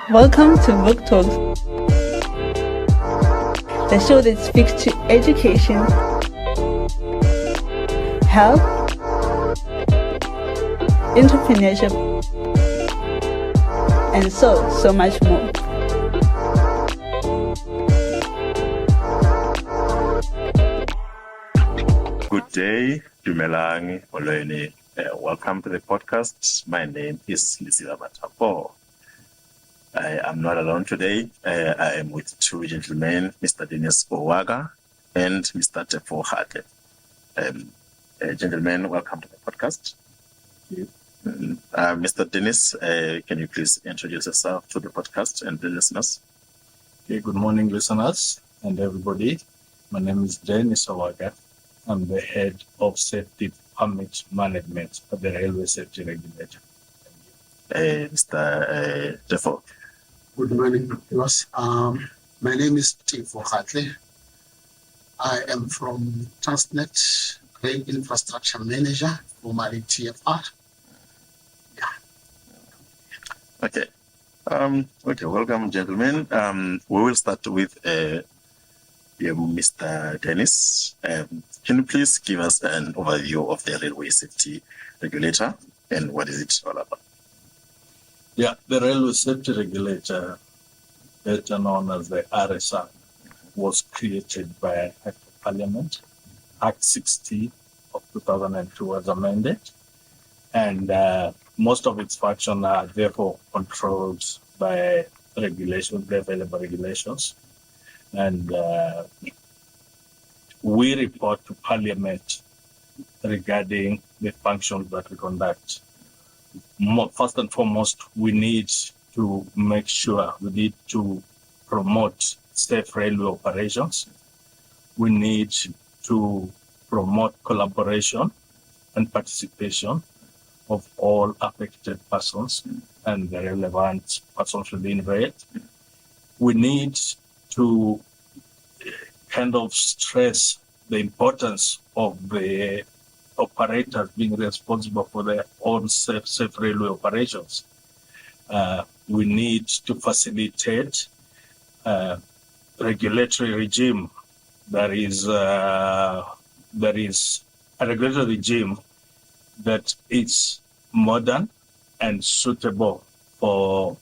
Welcome to Book Talks, the show that speaks to education, health, entrepreneurship, and so much more. Good day, Dumelang, Olweni. Welcome to the podcast. My name is Lisila Matapo. I am not alone today. I am with two gentlemen, Mr. Denis Owaga and Mr. Tefo Kgaqtle. Gentlemen, welcome to the podcast. Thank you. Mr. Denis, can you please introduce yourself to the podcast and the listeners? Okay, good morning, listeners and everybody. My name is Denis Owaga. I'm the head of safety permit management at the Railway Safety Regulator. Mr. Tefo. Good morning, viewers. My name is Tefo Kgaqtle. I am from Transnet, Rail Infrastructure Manager, formerly TFR. Okay. Welcome, gentlemen. We will start with Mr. Denis. Can you please give us an overview of the Railway Safety Regulator and what is it all about? Yeah, the Railway Safety Regulator, better known as the RSR, was created by an Act of Parliament. Act 60 of 2002 was amended, and most of its functions are therefore controlled by regulations, the available regulations. And we report to Parliament regarding the functions that we conduct. First and foremost, we need to promote safe railway operations. We need to promote collaboration and participation of all affected persons and the relevant persons within rail. We need to kind of stress the importance of the operators being responsible for their own safe railway operations. We need to facilitate regulatory regime. There is a regulatory regime that is modern and suitable for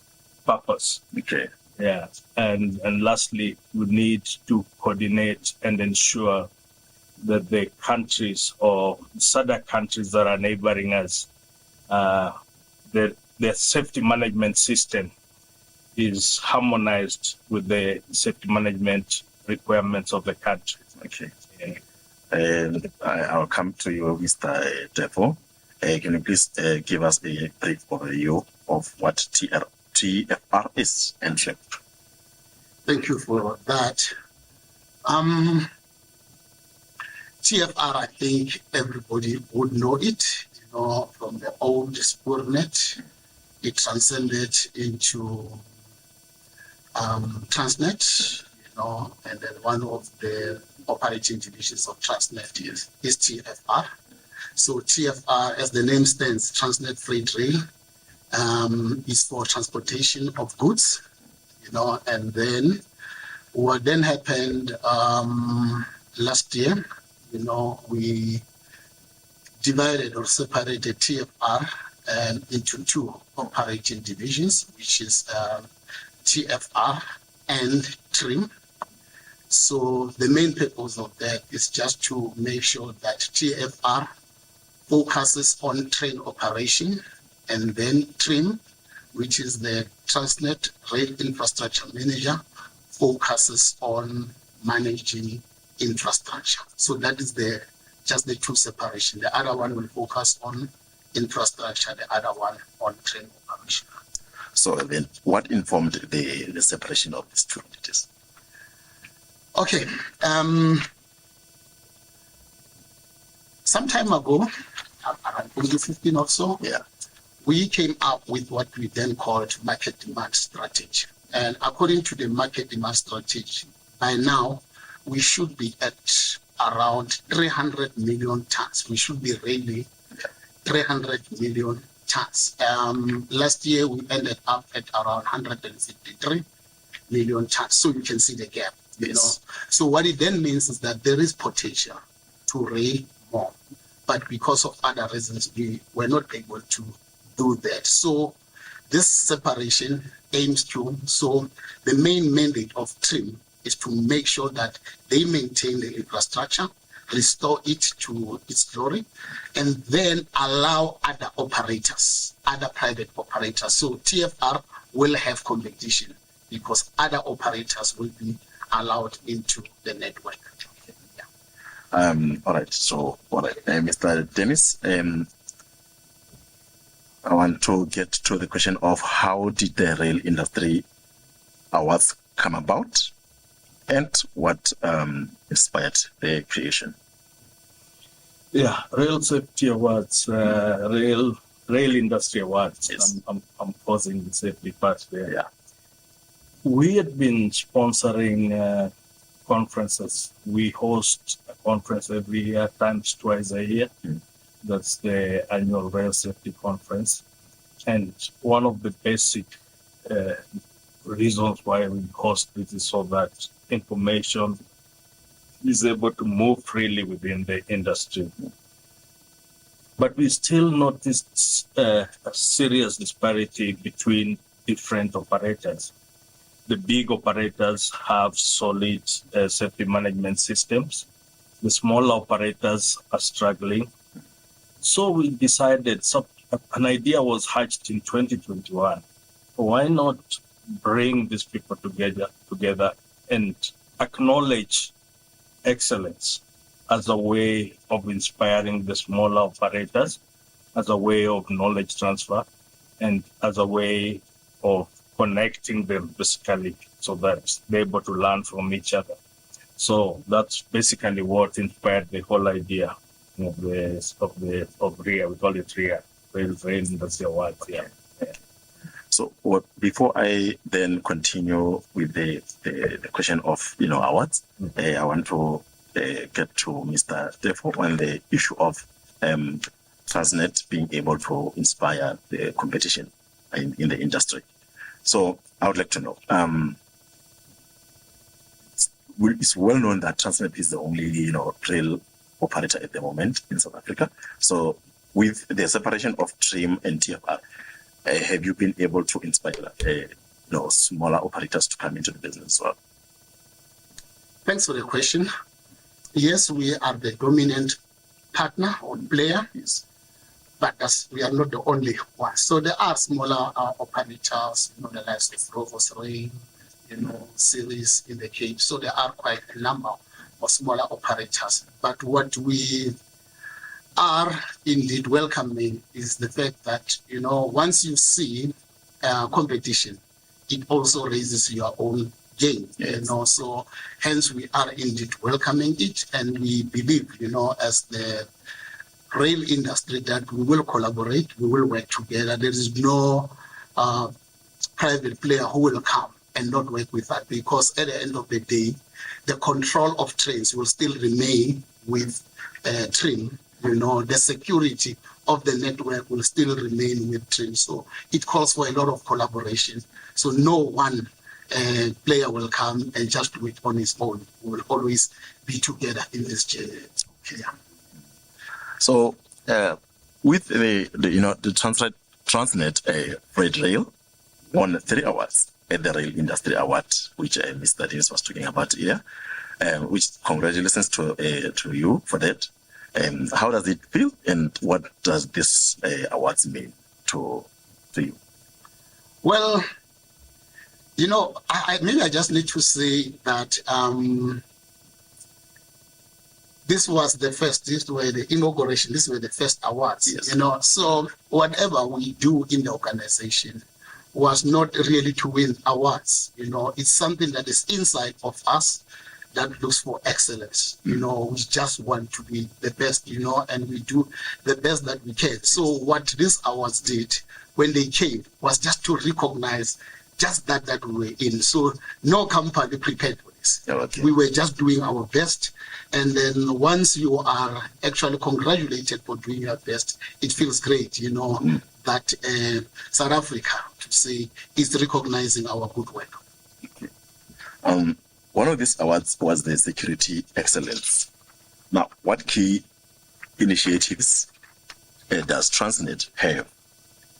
purpose. Okay. Yeah, and lastly, we need to coordinate and ensure that the countries or SADC countries that are neighboring us, their safety management system is harmonized with the safety management requirements of the country. Okay. Yeah. And I'll come to you, Mr. Tefo. Can you please give us a brief overview of what TFR is and TRIM? Thank you for that. TFR, I think everybody would know it, from the old Spoornet. It transcended into Transnet, and then one of the operating divisions of Transnet is TFR. So TFR, as the name stands, Transnet Freight Rail, is for transportation of goods, and then what then happened last year, we divided or separated TFR into two operating divisions, which is TFR and TRIM. So the main purpose of that is just to make sure that TFR focuses on train operation, and then TRIM, which is the Transnet Rail Infrastructure Manager, focuses on managing infrastructure. So that is just the two separation. The other one will focus on infrastructure, the other one on train operation. So then what informed the separation of these two entities? Okay. Some time ago, around 2015 or so, we came up with what we then called market demand strategy. And according to the market demand strategy, by now, we should be at around 300 million tons. We should be railing 300 million tons. Last year, we ended up at around 153 million tons. So you can see the gap. You know. So what it then means is that there is potential to rail more. But because of other reasons, we were not able to do that. So this separation aims to, so the main mandate of TRIM is to make sure that they maintain the infrastructure, restore it to its glory, and then allow other operators, other private operators. So TFR will have competition because other operators will be allowed into the network. All right. So, Mr. Denis, I want to get to the question of how did the Rail Industry Awards come about, and what inspired their creation? Yeah, Rail Safety Awards, Rail Industry Awards. Yes. I'm pausing the safety part there. Yeah. We had been sponsoring conferences. We host a conference every year, twice a year. That's the annual Rail Safety Conference. And one of the basic reasons why we host this is so that information is able to move freely within the industry. But we still noticed a serious disparity between different operators. The big operators have solid safety management systems. The smaller operators are struggling. So we decided, an idea was hatched in 2021. Why not bring these people together and acknowledge excellence as a way of inspiring the smaller operators, as a way of knowledge transfer, and as a way of connecting them basically so that they're able to learn from each other. So that's basically what inspired the whole idea of RIA. We call it RIA, Rail Industry Awards. Yeah. So before I then continue with the question of awards, I want to get to Mr. Tefo on the issue of Transnet being able to inspire the competition in the industry. So I would like to know, it's well known that Transnet is the only rail operator at the moment in South Africa. So with the separation of TRIM and TFR, have you been able to inspire smaller operators to come into the business as well? Thanks for the question. Yes, we are the dominant partner or player, but we are not the only one. So there are smaller operators, the likes of Rovos Rail, Series in the Cape. So there are quite a number of smaller operators. But what we are indeed welcoming is the fact that, once you see competition, it also raises your own game, so hence we are indeed welcoming it, and we believe, as the rail industry, that we will collaborate, we will work together. There is no private player who will come and not work with that, because at the end of the day, the control of trains will still remain with TRIM. The security of the network will still remain with TRIM. So it calls for a lot of collaboration. So no one player will come and just do it on his own. We will always be together in this journey. Okay. So with the Transnet Freight Rail won 3 awards at the Rail Industry Award, which Mr. Denis was talking about here, which congratulations to you for that. How does it feel, and what does this awards mean to you? Well, maybe I just need to say that this was the first, these were the inauguration, these were the first awards, so whatever we do in the organization was not really to win awards, it's something that is inside of us that looks for excellence. We just want to be the best, and we do the best that we can. So what these awards did when they came was just to recognize just that we were in. So no company prepared for this. Okay. We were just doing our best. And then once you are actually congratulated for doing your best, it feels great, that South Africa, to say, is recognizing our good work. One of these awards was the Security Excellence. Now, what key initiatives does Transnet have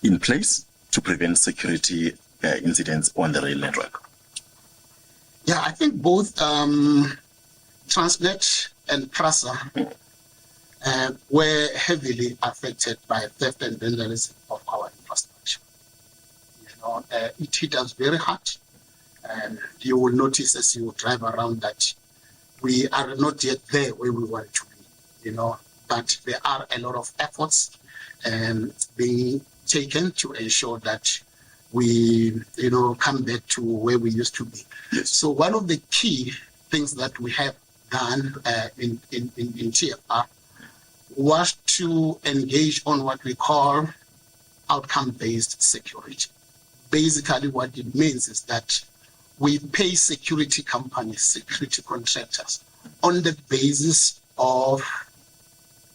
in place to prevent security incidents on the rail network? Yeah, I think both Transnet and PRASA were heavily affected by theft and vandalism of our infrastructure. It hit us very hard. And you will notice as you drive around that we are not yet there where we want to be, but there are a lot of efforts being taken to ensure that we, come back to where we used to be. Yes. So one of the key things that we have done in TFR was to engage on what we call outcome-based security. Basically, what it means is that we pay security companies, security contractors, on the basis of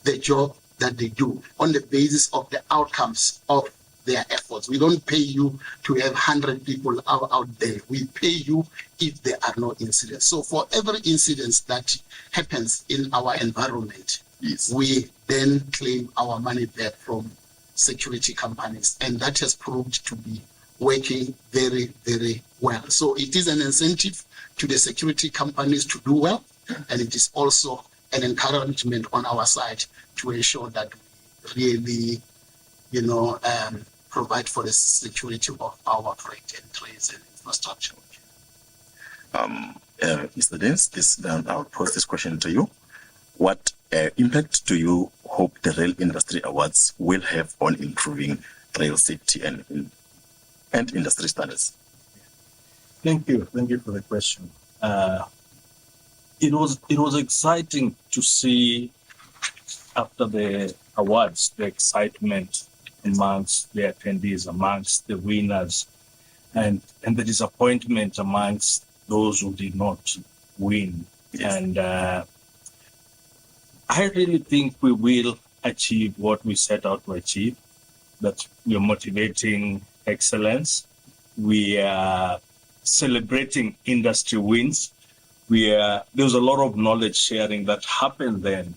the job that they do, on the basis of the outcomes of their efforts. We don't pay you to have 100 people out there. We pay you if there are no incidents. So for every incident that happens in our environment, Yes. we then claim our money back from security companies. And that has proved to be working very, very well. So it is an incentive to the security companies to do well, and it is also an encouragement on our side to ensure that we really, provide for the security of our freight and trains and infrastructure. Mr. Denis, I'll pose this question to you. What impact do you hope the Rail Industry Awards will have on improving rail safety and industry standards? Thank you for the question. It was exciting to see after the awards the excitement amongst the attendees, amongst the winners, and the disappointment amongst those who did not win. Yes. And I really think we will achieve what we set out to achieve, that we are motivating excellence. We are celebrating industry wins. There's a lot of knowledge sharing that happened then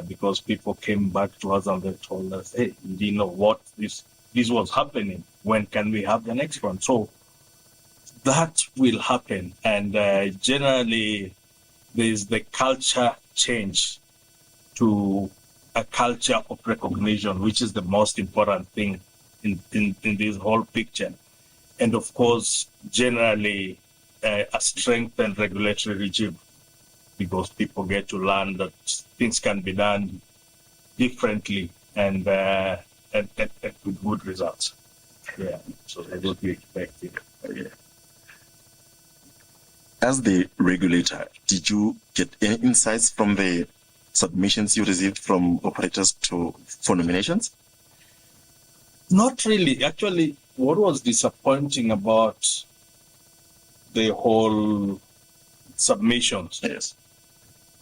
because people came back to us and they told us, hey, we didn't know what this was happening. When can we have the next one? So that will happen. And generally, there's the culture change to a culture of recognition, which is the most important thing in this whole picture. And of course, generally, a strengthened regulatory regime, because people get to learn that things can be done differently and with good results. Yeah, so that's what we expect. Yeah. As the regulator, did you get any insights from the submissions you received from operators for nominations? Not really. Actually, what was disappointing about the whole submissions, Yes.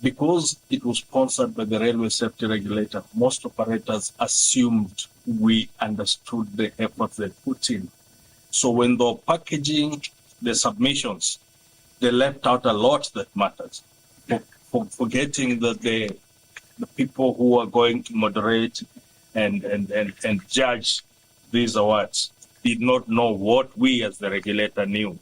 because it was sponsored by the Railway Safety Regulator, most operators assumed we understood the efforts they put in. So when they were packaging the submissions, they left out a lot that matters, forgetting that the people who are going to moderate and judge these awards did not know what we as the regulator knew.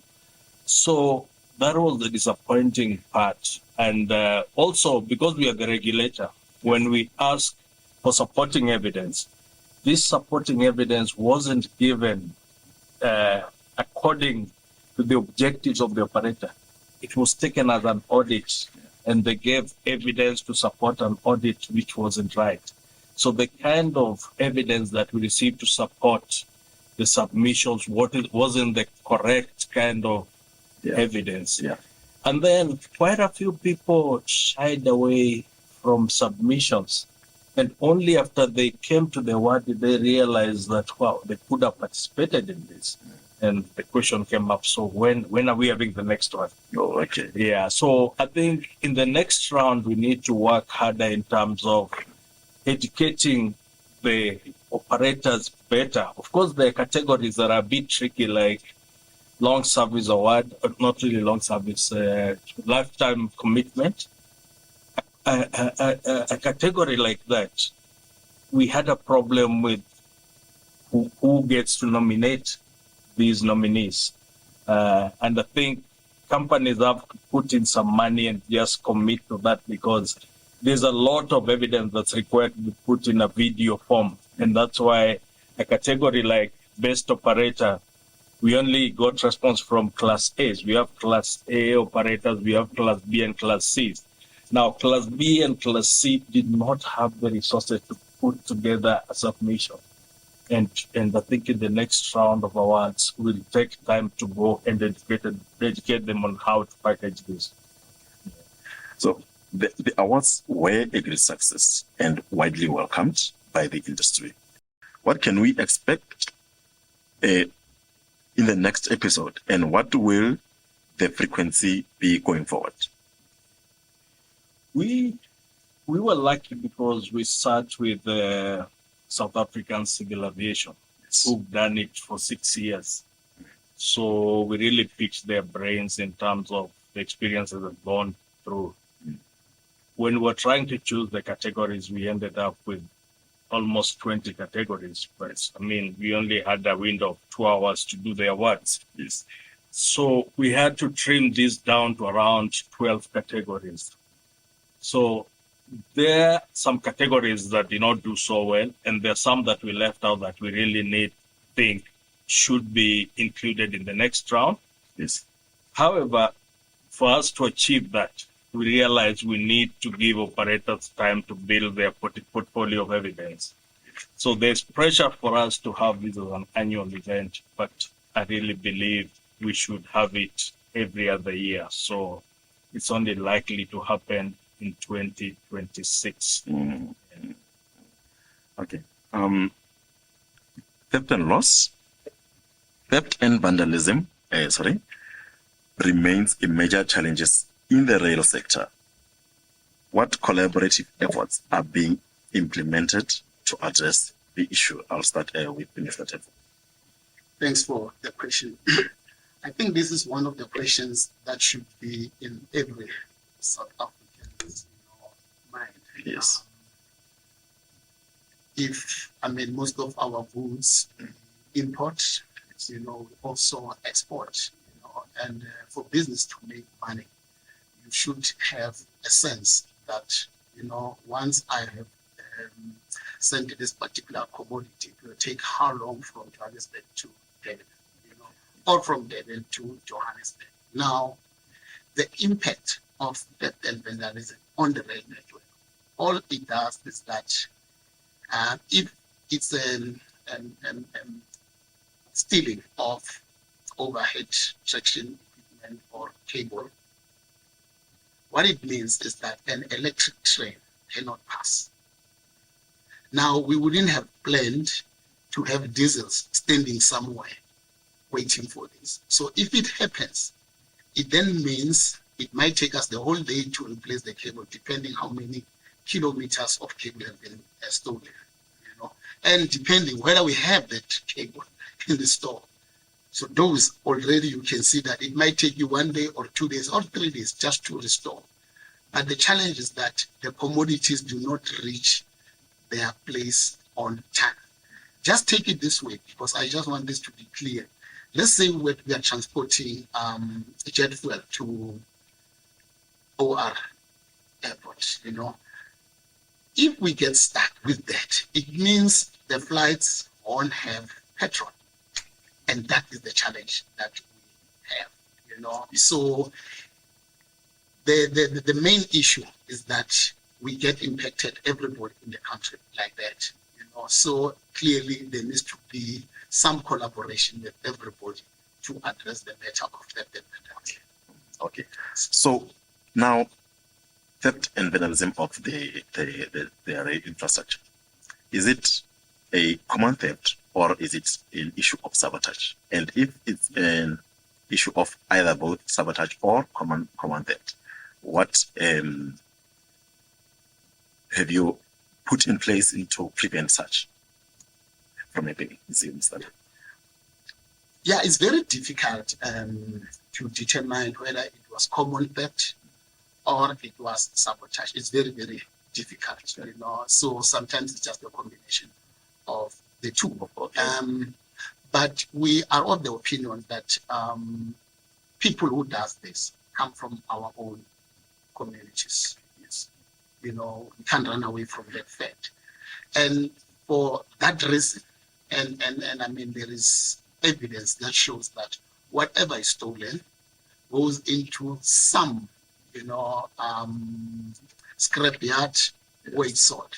So that was the disappointing part. And also, because we are the regulator, when we ask for supporting evidence, this supporting evidence wasn't given according to the objectives of the operator. It was taken as an audit, and they gave evidence to support an audit which wasn't right. So the kind of evidence that we received to support the submissions wasn't the correct kind of evidence. Yeah. And then quite a few people shied away from submissions. And only after they came to the award did they realize that, wow, they could have participated in this. And the question came up, so when are we having the next one? Oh, okay. Yeah, so I think in the next round, we need to work harder in terms of educating the operators better. Of course, there are categories that are a bit tricky, like long service award, not really long service, lifetime commitment. A category like that, we had a problem with who gets to nominate these nominees. And I think companies have to put in some money and just commit to that, because there's a lot of evidence that's required to be put in a video form. And that's why a category like best operator, we only got response from class A's. We have class A operators, we have class B and class C's. Now, class B and class C did not have the resources to put together a submission. And I think in the next round of awards, we'll take time to go and educate them on how to package this. So the awards were a great success and widely welcomed by the industry. What can we expect in the next episode, and what will the frequency be going forward? We were lucky because we sat with South African Civil Aviation, who've done it for 6 years. So we really picked their brains in terms of the experiences they've gone through. When we were trying to choose the categories, we ended up with almost 20 categories. But I mean, we only had a window of 2 hours to do the awards. Yes. So we had to trim this down to around 12 categories. So there are some categories that did not do so well, and there are some that we left out that we really think should be included in the next round. Yes. However, for us to achieve that, we realized we need to give operators time to build their portfolio of evidence. So there's pressure for us to have this as an annual event, but I really believe we should have it every other year. So it's only likely to happen in 2026. Okay. Theft and vandalism, remains a major challenge in the rail sector. What collaborative efforts are being implemented to address the issue? I'll start with Mr. Tefo. Thanks for the question. I think this is one of the questions that should be in every South African's mind. Yes. Most of our goods import, also export, and for business to make money, you should have a sense that, once I have sent this particular commodity, it will take how long from Johannesburg to Durban, or from Durban to Johannesburg. Now, the impact of theft and vandalism on the rail network, all it does is that if it's stealing of overhead traction equipment or cable, what it means is that an electric train cannot pass. Now, we wouldn't have planned to have diesels standing somewhere waiting for this. So if it happens, it then means it might take us the whole day to replace the cable, depending how many kilometers of cable have been stolen, and depending whether we have that cable in the store. So those already you can see that it might take you 1 day or 2 days or 3 days just to restore. But the challenge is that the commodities do not reach their place on time. Just take it this way, because I just want this to be clear. Let's say we are transporting jet fuel to OR airport, If we get stuck with that, it means the flights won't have petrol. And that is the challenge that we have, So the main issue is that we get impacted, everybody in the country like that, So clearly there needs to be some collaboration with everybody to address the matter of theft and vandalism. Okay. So now, theft and vandalism of the rail infrastructure, is it a common theft or is it an issue of sabotage? And if it's an issue of either both sabotage or common theft, what have you put in place to prevent such? from a big museum study? Yeah, it's very difficult to determine whether it was common theft or it was sabotage. It's very, very difficult, So sometimes it's just a combination of the two. But we are of the opinion that people who does this come from our own communities. Yes. We can't run away from that fact. And for that reason, and I mean, there is evidence that shows that whatever is stolen goes into some, scrapyard where it's sold.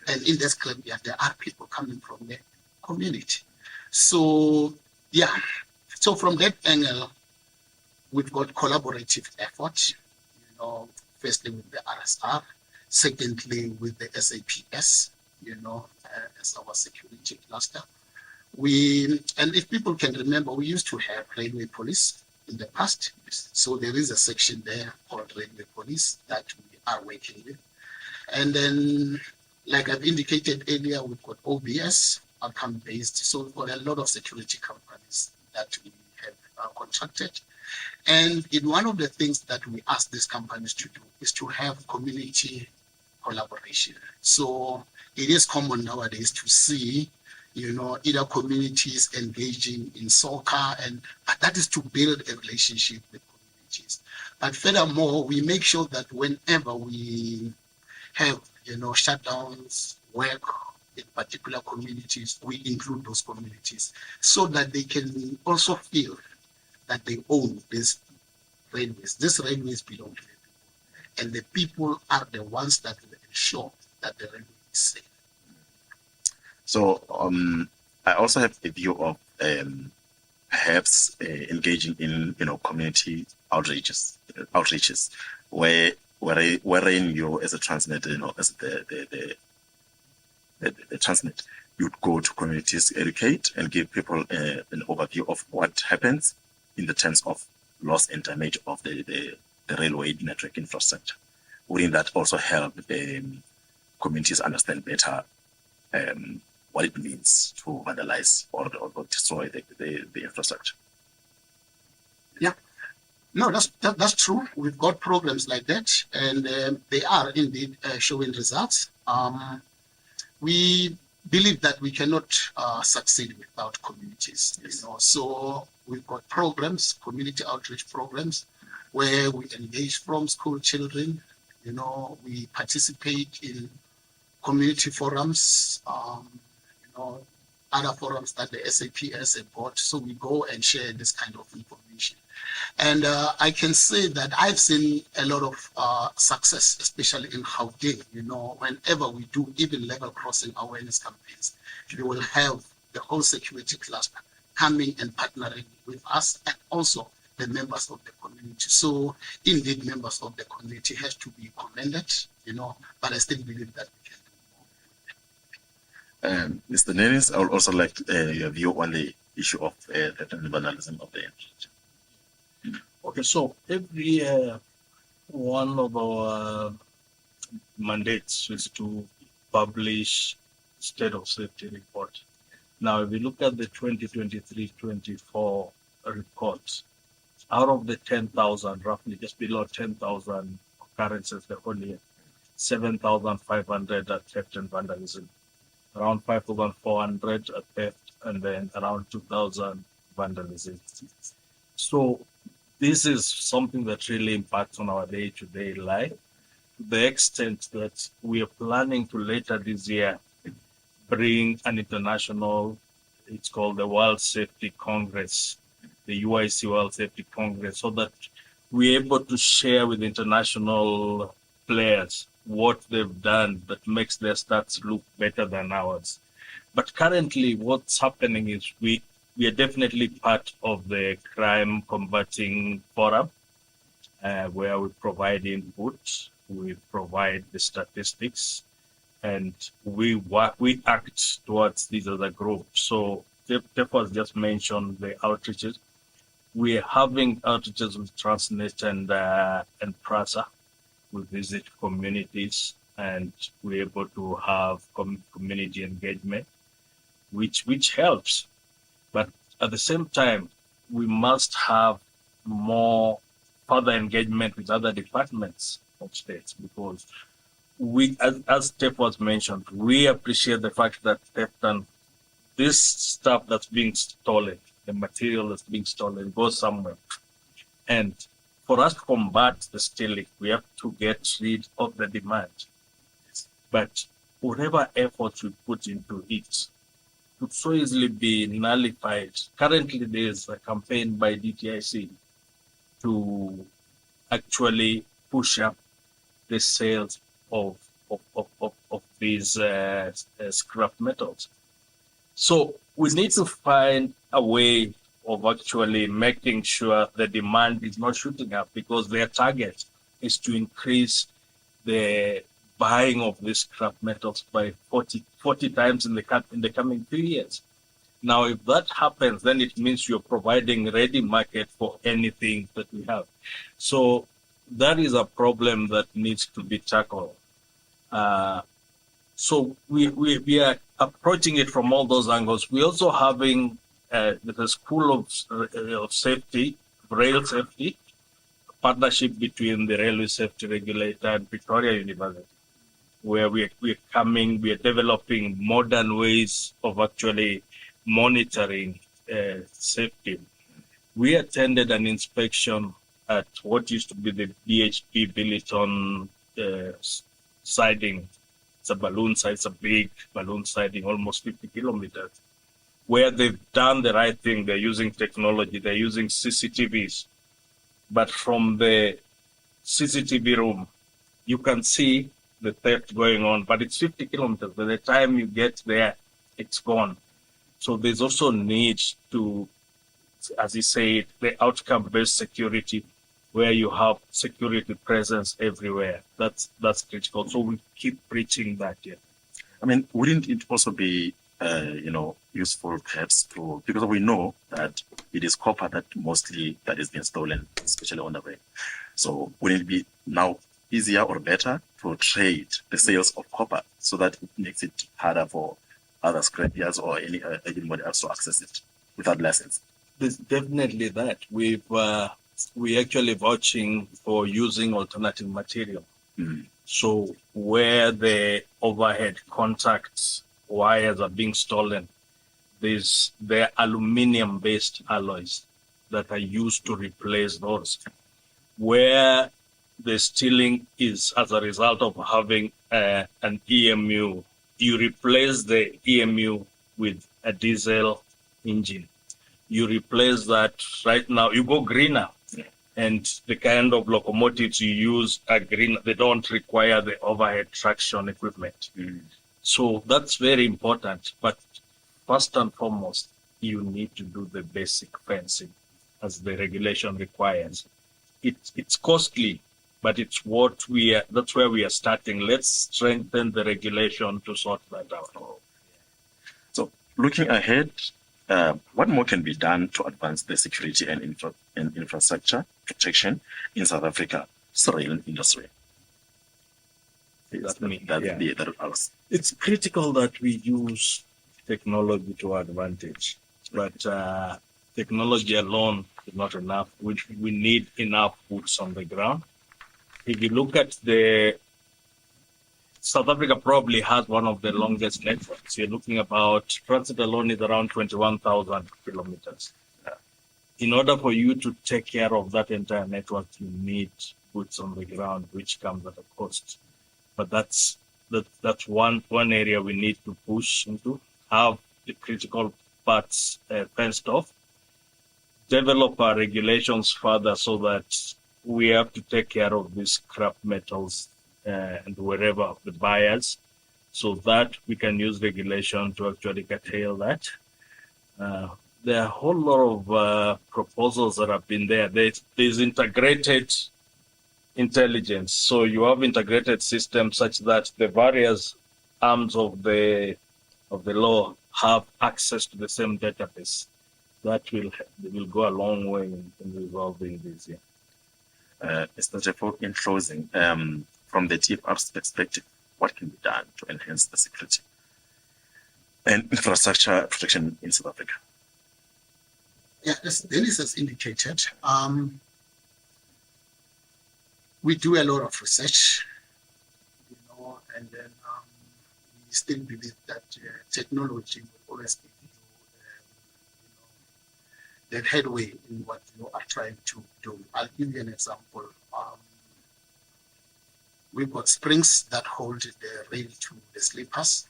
And in the scrapyard, there are people coming from the community. So, yeah. So from that angle, we've got collaborative efforts, firstly with the RSR, secondly with the SAPS, as our security cluster. And if people can remember, we used to have railway police in the past. So there is a section there called railway police that we are working with. And then, like I've indicated earlier, we've got OBS, outcome-based. So we've got a lot of security companies that we have contracted. And in one of the things that we ask these companies to do is to have community collaboration. So it is common nowadays to see, either communities engaging in soccer, but that is to build a relationship with communities. But furthermore, we make sure that whenever we have, shutdowns, work in particular communities, we include those communities so that they can also feel that they own these railways. These railways belong to the people. And the people are the ones that will ensure that the railway is safe. So I also have a view of perhaps engaging in community outreaches wherein you as a Transnet, as the Transnet, you'd go to communities, educate and give people an overview of what happens in the terms of loss and damage of the railway network infrastructure. Wouldn't that also help communities understand better what it means to vandalize or destroy the infrastructure? Yeah, no, that's true. We've got programs like that, and they are indeed showing results. We believe that we cannot succeed without communities. So we've got programs, community outreach programs, where we engage from school children. We participate in community forums. Other forums that the SAPS have got. So we go and share this kind of information. And I can say that I've seen a lot of success, especially in Gauteng. Whenever we do even level crossing awareness campaigns, we will have the whole security cluster coming and partnering with us and also the members of the community. So indeed, members of the community have to be commended, but I still believe that we can. Mr. Denis, I would also like your view on the issue of the vandalism of the infrastructure. Okay, so every year, one of our mandates is to publish state of safety report. Now, if you look at the 2023-24 report, out of the 10,000, roughly just below 10,000 occurrences the whole year, 7,500 are theft and vandalism. Around 5,400 are theft, and then around 2,000 vandalism. So this is something that really impacts on our day-to-day life, to the extent that we are planning to later this year bring an international, it's called the World Safety Congress, the UIC World Safety Congress, so that we're able to share with international players what they've done that makes their stats look better than ours. But currently what's happening is we are definitely part of the crime combating forum, where we provide input, we provide the statistics, and we act towards these as a group. So Tefo has just mentioned the outreaches. We are having outreaches with Transnet and PRASA. We visit communities and we're able to have community engagement. which helps. But at the same time, we must have more further engagement with other departments of states, because we, as Tefo was mentioned, we appreciate the fact that theft and this stuff that's being stolen, the material that's being stolen, goes somewhere. And for us to combat the stealing, we have to get rid of the demand. But whatever efforts we put into it could so easily be nullified. Currently, there's a campaign by DTIC to actually push up the sales of these scrap metals. So we need to find a way of actually making sure the demand is not shooting up, because their target is to increase the buying of these scrap metals by 40 times in the coming few years. Now, if that happens, then it means you're providing ready market for anything that we have. So that is a problem that needs to be tackled. So we are approaching it from all those angles. We're also having the School of Safety, Rail Safety, partnership between the Railway Safety Regulator and Victoria University, where we are developing modern ways of actually monitoring safety. We attended an inspection at what used to be the BHP Billiton siding. It's a balloon side, it's a big balloon siding, almost 50 kilometers, where they've done the right thing. They're using technology, they're using CCTVs. But from the CCTV room, you can see the theft going on, but it's 50 kilometers. By the time you get there, it's gone. So there's also need to, as you said, the outcome-based security, where you have security presence everywhere. That's critical. So we keep preaching that. Yeah. I mean, wouldn't it also be, useful perhaps to, because we know that it is copper that is being stolen, especially on the way. So wouldn't it be now easier or better to trade the sales of copper so that it makes it harder for other scrapyards or anybody else to access it without license? There's definitely that. We actually vouching for using alternative material. So where the overhead contacts wires are being stolen, they're aluminium-based alloys that are used to replace those. Where the stealing is as a result of having an EMU, you replace the EMU with a diesel engine. You replace that right now, you go greener. And the kind of locomotives you use are green. They don't require the overhead traction equipment. So that's very important. But first and foremost, you need to do the basic fencing as the regulation requires. It's costly, but it's that's where we are starting. Let's strengthen the regulation to sort that out. So looking ahead, what more can be done to advance the security and infrastructure protection in South Africa's rail industry? It's critical that we use technology to our advantage, but technology alone is not enough. We need enough boots on the ground. If you look at South Africa probably has one of the longest networks. You're looking about, Transnet alone is around 21,000 kilometers. In order for you to take care of that entire network, you need boots on the ground, which comes at a cost. But that's one area we need to push into, have the critical parts fenced off, develop our regulations further so that we have to take care of these scrap metals and wherever the buyers, so that we can use regulation to actually curtail that. There are a whole lot of proposals that have been there. There's integrated intelligence. So you have integrated systems such that the various arms of the law have access to the same database. That will go a long way in resolving this. Mr. Tefo, in closing, from the TFR's perspective, what can be done to enhance the security? and infrastructure protection in South Africa? Yeah, as Denis has indicated, we do a lot of research, and then we still believe that technology will always give you, that headway in what you are trying to do. I'll give you an example. We've got springs that hold the rail to the sleepers,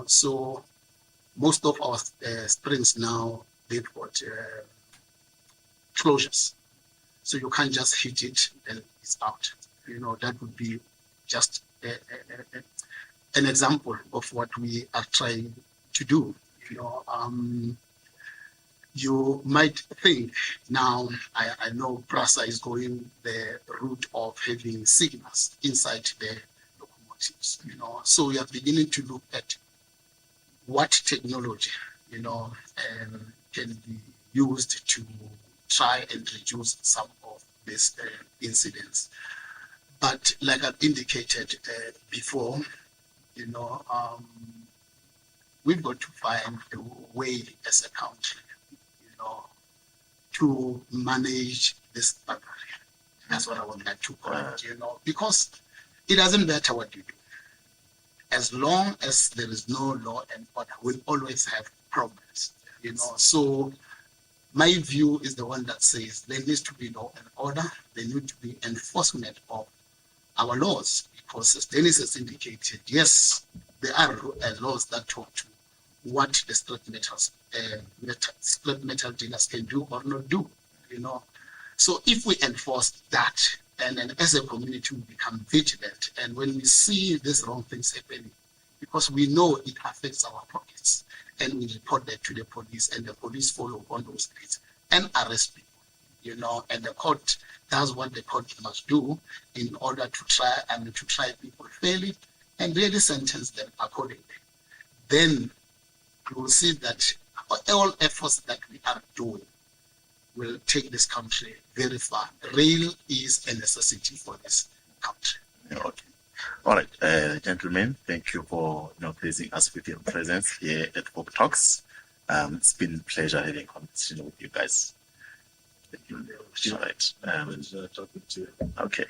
so most of our springs now, they've got closures. So you can't just hit it and it's out. That would be just an example of what we are trying to do. You might think now, I know PRASA is going the route of having signals inside the locomotives, so we are beginning to look at what technology, can be used to try and reduce some of these incidents. But like I've indicated before, we've got to find a way as a country, to manage this battery. That's what I would like to call it, because it doesn't matter what you do. As long as there is no law and order, we'll always have problems, So my view is the one that says there needs to be law and order. There needs to be enforcement of our laws, because as Denis has indicated, yes, there are laws that talk to what the scrap metal dealers can do or not do, So if we enforce that, and then as a community we become vigilant, and when we see these wrong things happening, because we know it affects our pockets, and we report that to the police, and the police follow on those streets and arrest people, and the court does what the court must do in order to try people fairly and really sentence them accordingly. Then you will see that all efforts that we are doing will take this country very far. Rail is a necessity for this country. Okay. All right, gentlemen, thank you for gracing us with your presence here at Folk Talks. It's been a pleasure having a conversation with you guys. Thank you very much. All right. Talking to you. Okay.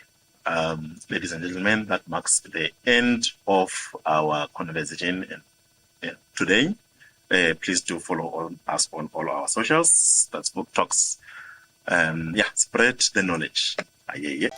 Ladies and gentlemen, that marks the end of our conversation today. Please do follow us on all our socials. That's Folk Talks. Spread the knowledge. Yeah.